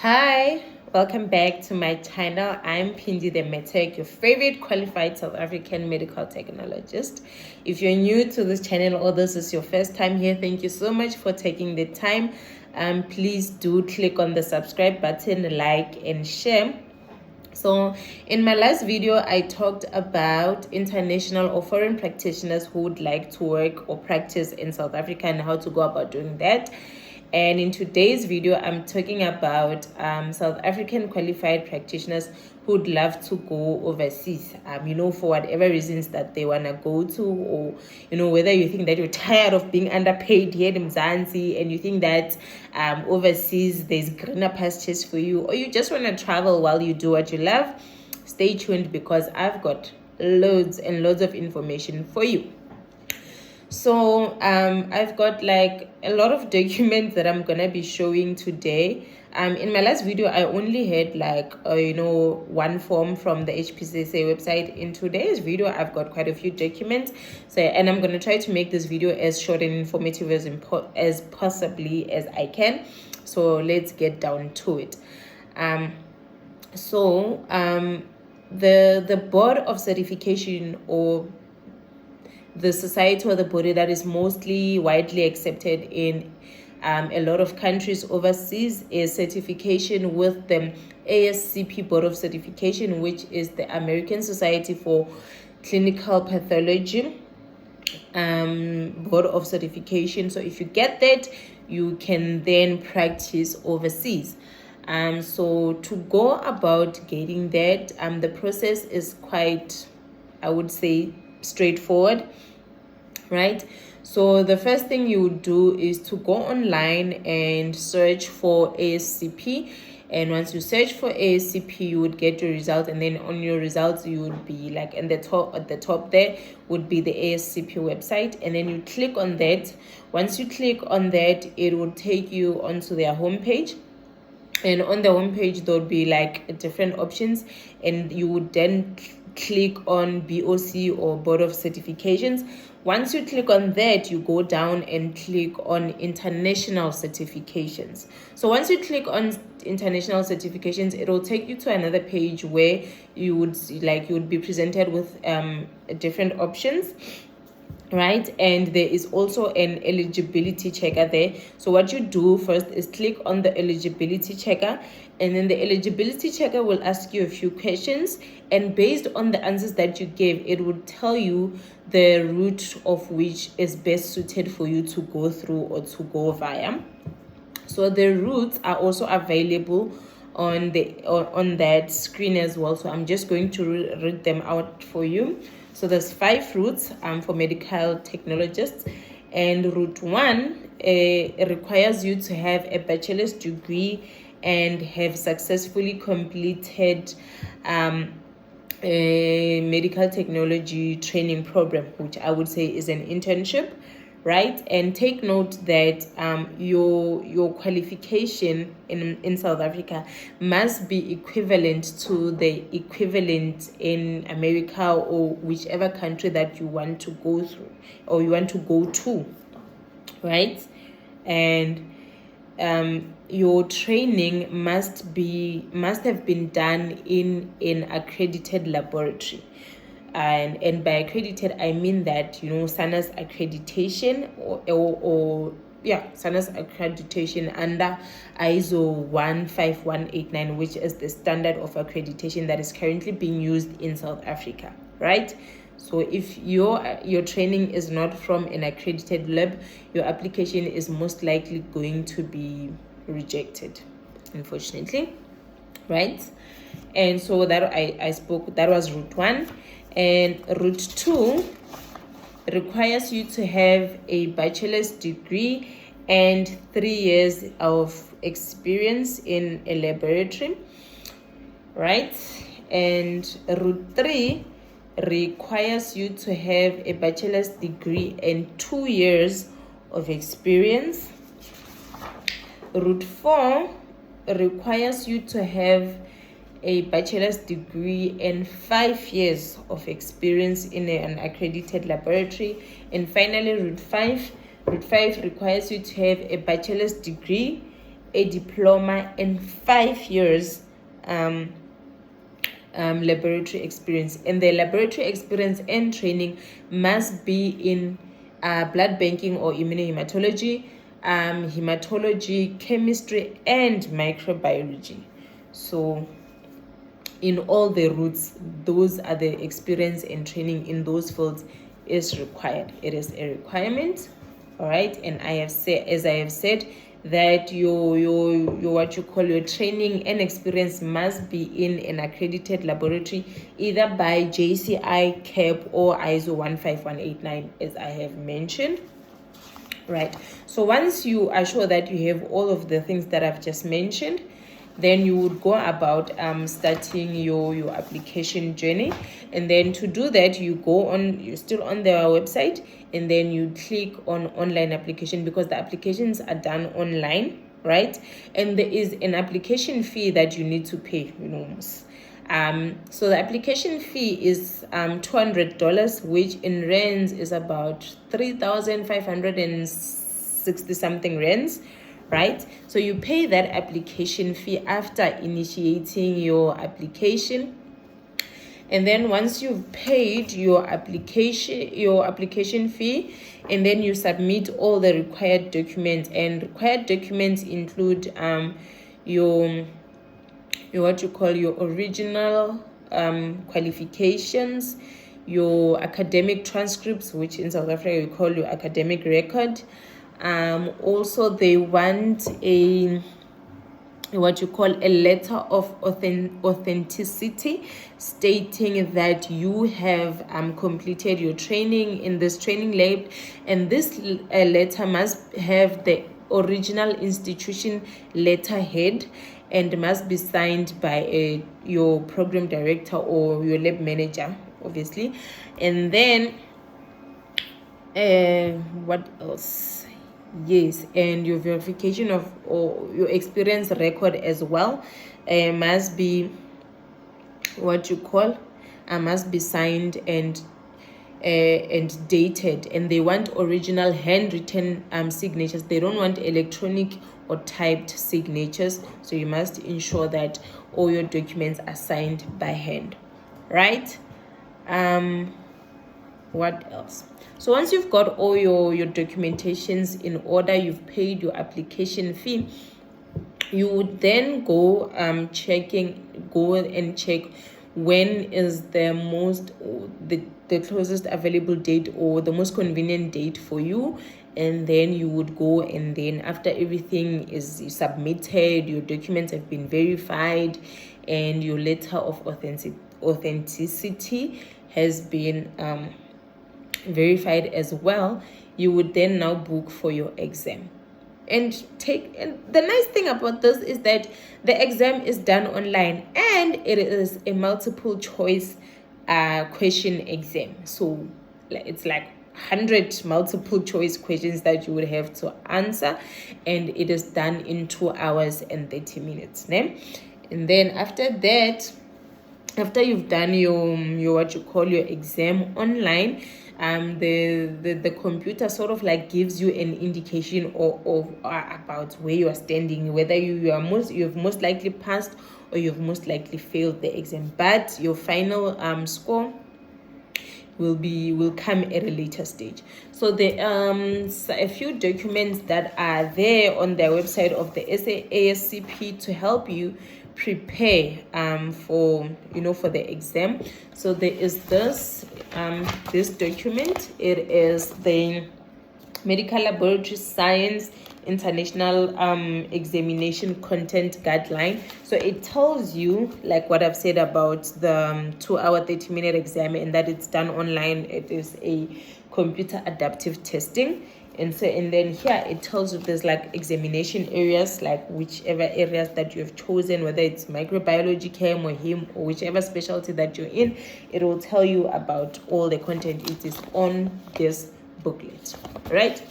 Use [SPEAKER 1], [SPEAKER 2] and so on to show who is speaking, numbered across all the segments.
[SPEAKER 1] Hi, welcome back to my channel. I'm Pindi the Medtech, your favorite qualified South African medical technologist. If you're new to this channel or this is your first time here, thank you so much for taking the time. Please do click on the subscribe button, like and share. So in my last video, I talked about international or foreign practitioners who would like to work or practice in South Africa and how to go about doing that. And in today's video, I'm talking about South African qualified practitioners who'd love to go overseas, for whatever reasons that they want to go to, or, whether you think that you're tired of being underpaid here in Mzansi and you think that overseas there's greener pastures for you, or you just want to travel while you do what you love. Stay tuned because I've got loads and loads of information for you. So I've got like a lot of documents that I'm gonna be showing today. In my last video, I only had like one form from the HPCSA website. In today's video, I've got quite a few documents. And I'm gonna try to make this video as short and informative as possibly as I can. So let's get down to it. The board of certification, or the society or the body that is mostly widely accepted in a lot of countries overseas, is certification with the ASCP Board of Certification, which is the American Society for Clinical Pathology Board of Certification. So if you get that, you can then practice overseas. So to go about getting that, the process is quite, I would say, straightforward, right? So the first thing you would do is to go online and search for ASCP, and once you search for ASCP, you would get your result, and then on your results you would be like at the top there would be the ASCP website, and then you click on that. Once you click on that, it will take you onto their homepage. And on the homepage there would be like different options, and you would then click on BOC or Board of Certifications. Once you click on that, you go down and click on international certifications. So once you click on international certifications, it will take you to another page where you would be presented with different options, right? And there is also an eligibility checker there. So what you do first is click on the eligibility checker, and then the eligibility checker will ask you a few questions, and based on the answers that you gave, it will tell you the route of which is best suited for you to go through or to go via. So the routes are also available on that screen as well. So I'm just going to read them out for you. So there's 5 routes for medical technologists, and route 1 requires you to have a bachelor's degree and have successfully completed a medical technology training program, which I would say is an internship, right? And take note that your qualification in South Africa must be equivalent to the equivalent in America or whichever country that you want to go through or you want to go to, right? And your training must have been done in an accredited laboratory. And by accredited, I mean that, SANA's accreditation SANA's accreditation under ISO 15189, which is the standard of accreditation that is currently being used in South Africa, right? So if your training is not from an accredited lab, your application is most likely going to be rejected, unfortunately, right? And so that that was route 1. And route 2 requires you to have a bachelor's degree and 3 years of experience in a laboratory, right? And route 3 requires you to have a bachelor's degree and 2 years of experience. Route 4 requires you to have a bachelor's degree and 5 years of experience in an accredited laboratory. And finally, route 5 requires you to have a bachelor's degree a diploma and 5 years laboratory experience, and the laboratory experience and training must be in blood banking or immunohematology, hematology, chemistry, and microbiology. So in all the routes, those are the experience and training in those fields is required. It is a requirement. All right, and I have said, as I have said, that your what you call your training and experience must be in an accredited laboratory, either by JCI, CAP, or ISO 15189, as I have mentioned. Right, so once you are sure that you have all of the things that I've just mentioned, then you would go about starting your application journey. And then to do that, you go on, you're still on their website, and then you click on online application, because the applications are done online, right? And there is an application fee that you need to pay, so the application fee is $200, which in rands is about 3,560 something rands, right? So you pay that application fee after initiating your application. And then once you've paid your application fee, and then you submit all the required documents, and required documents include your what you call your original qualifications, your academic transcripts, which in South Africa we call your academic record. Also they want what you call a letter of authenticity, stating that you have completed your training in this training lab, and this letter must have the original institution letterhead and must be signed by your program director or your lab manager, obviously. And then what else? Yes, and your verification of or your experience record as well must be what you call must be signed and dated, and they want original handwritten signatures. They don't want electronic or typed signatures, so you must ensure that all your documents are signed by hand, right? What else? So once you've got all your documentations in order, you've paid your application fee, you would then go and check when is the closest available date or the most convenient date for you. And then you would go, and then after everything is submitted, your documents have been verified, and your letter of authenticity has been verified as well, you would then now book for your exam. And the nice thing about this is that the exam is done online, and it is a multiple choice question exam. So it's like 100 multiple choice questions that you would have to answer, and it is done in 2 hours and 30 minutes. And then after that, after you've done your what you call your exam online, the computer sort of like gives you an indication of about where you are standing, whether you've most likely passed or you've most likely failed the exam. But your final score will come at a later stage. So the a few documents that are there on their website of the ASCP to help you prepare for the exam. So there is this document. It is the Medical Laboratory Science International Examination Content Guideline. So it tells you, like what I've said about the 2 hour 30-minute exam, and that it's done online. It is a computer adaptive testing. And then here it tells you there's like examination areas, like whichever areas that you have chosen, whether it's microbiology, chem, or heme, or whichever specialty that you're in. It will tell you about all the content. It is on this booklet, right?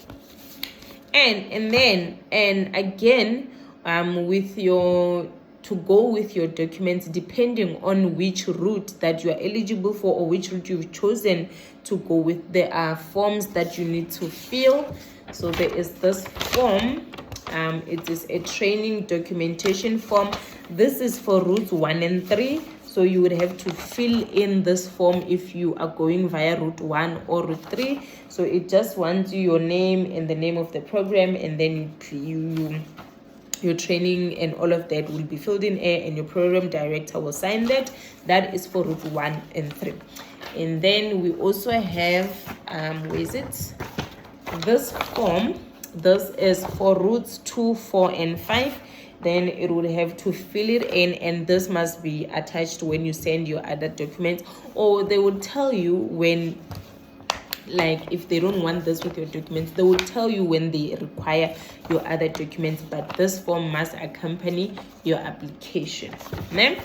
[SPEAKER 1] And again, to go with your documents, depending on which route that you are eligible for or which route you've chosen to go with, there are forms that you need to fill. So there is this form It is a training documentation form. This is for routes 1 and 3. So you would have to fill in this form if you are going via route 1 or route 3. So it just wants your name and the name of the program, and then your training and all of that will be filled in there, and your program director will sign that. That is for route 1 and 3. And then we also have where is it, this form. This is for routes 2, 4 and 5. Then it will have to fill it in, and this must be attached when you send your other documents, or they will tell you when, like if they don't want this with your documents, they will tell you when they require your other documents, but this form must accompany your application. Né?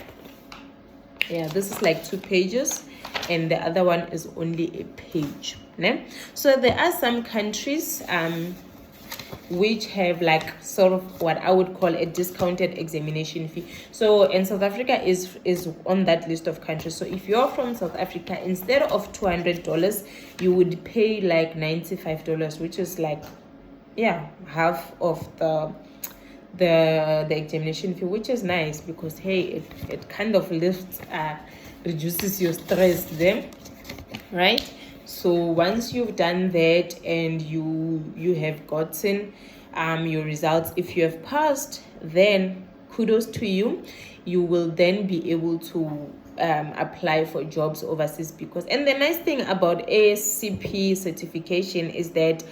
[SPEAKER 1] Yeah, this is like 2 pages and the other one is only a page. Né? So there are some countries which have like sort of what I would call a discounted examination fee. So in South Africa is on that list of countries. So if you're from South Africa, instead of $200, you would pay like $95, which is like, yeah, half of the examination fee, which is nice because hey, it kind of lifts reduces your stress there, right? So once you've done that and you have gotten your results, if you have passed, then kudos to you. You will then be able to apply for jobs overseas, because, and the nice thing about ASCP certification is that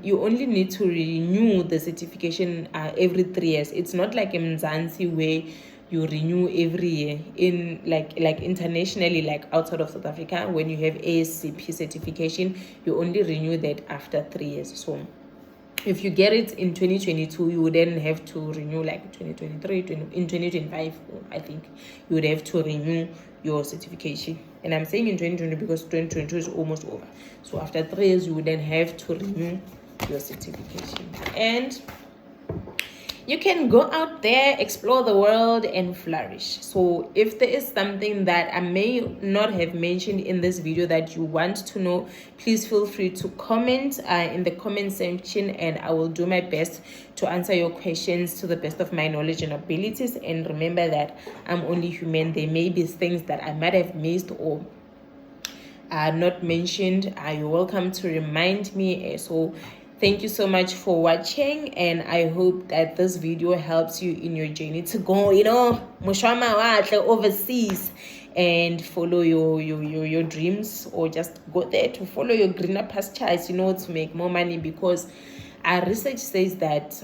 [SPEAKER 1] you only need to renew the certification every 3 years. It's not like in Mzansi where you renew every year. In like internationally, like outside of South Africa, when you have ASCP certification, you only renew that after 3 years. So if you get it in 2022, you would then have to renew like 2023, in 2025, I think you would have to renew your certification. And I'm saying in 2020 because 2022 is almost over. So after 3 years, you would then have to renew your certification. And you can go out there, explore the world, and flourish. So if there is something that I may not have mentioned in this video that you want to know, please feel free to comment in the comment section, and I will do my best to answer your questions to the best of my knowledge and abilities. And remember that I'm only human. There may be things that I might have missed or not mentioned. You're welcome to remind me. So thank you so much for watching, and I hope that this video helps you in your journey to go, overseas and follow your dreams, or just go there to follow your greener pastures, to make more money, because our research says that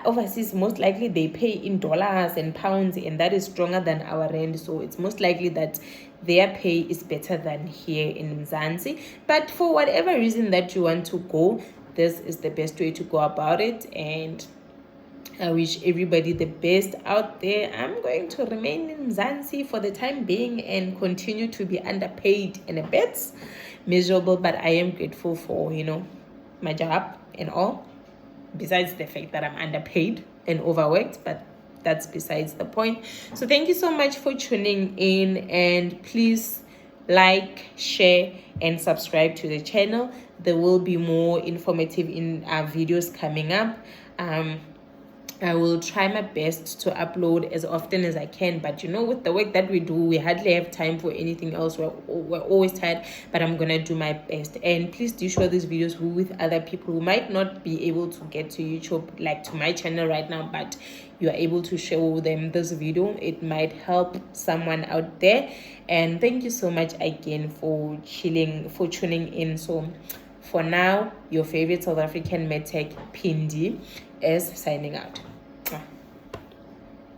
[SPEAKER 1] overseas, most likely they pay in dollars and pounds, and that is stronger than our rand. So it's most likely that their pay is better than here in Mzansi. But for whatever reason that you want to go, this is the best way to go about it. And I wish everybody the best out there. I'm going to remain in Mzansi for the time being and continue to be underpaid and a bit miserable, but I am grateful for my job and all, besides the fact that I'm underpaid and overworked, but that's besides the point. So thank you so much for tuning in, and please like, share, and subscribe to the channel. There will be more informative videos coming up. I will try my best to upload as often as I can, but with the work that we do, we hardly have time for anything else. We're always tired, but I'm gonna do my best. And please do share these videos with other people who might not be able to get to YouTube, like to my channel right now, but you are able to share with them this video. It might help someone out there. And thank you so much again for tuning in. So for now, your favorite South African medtech Pindi is signing out.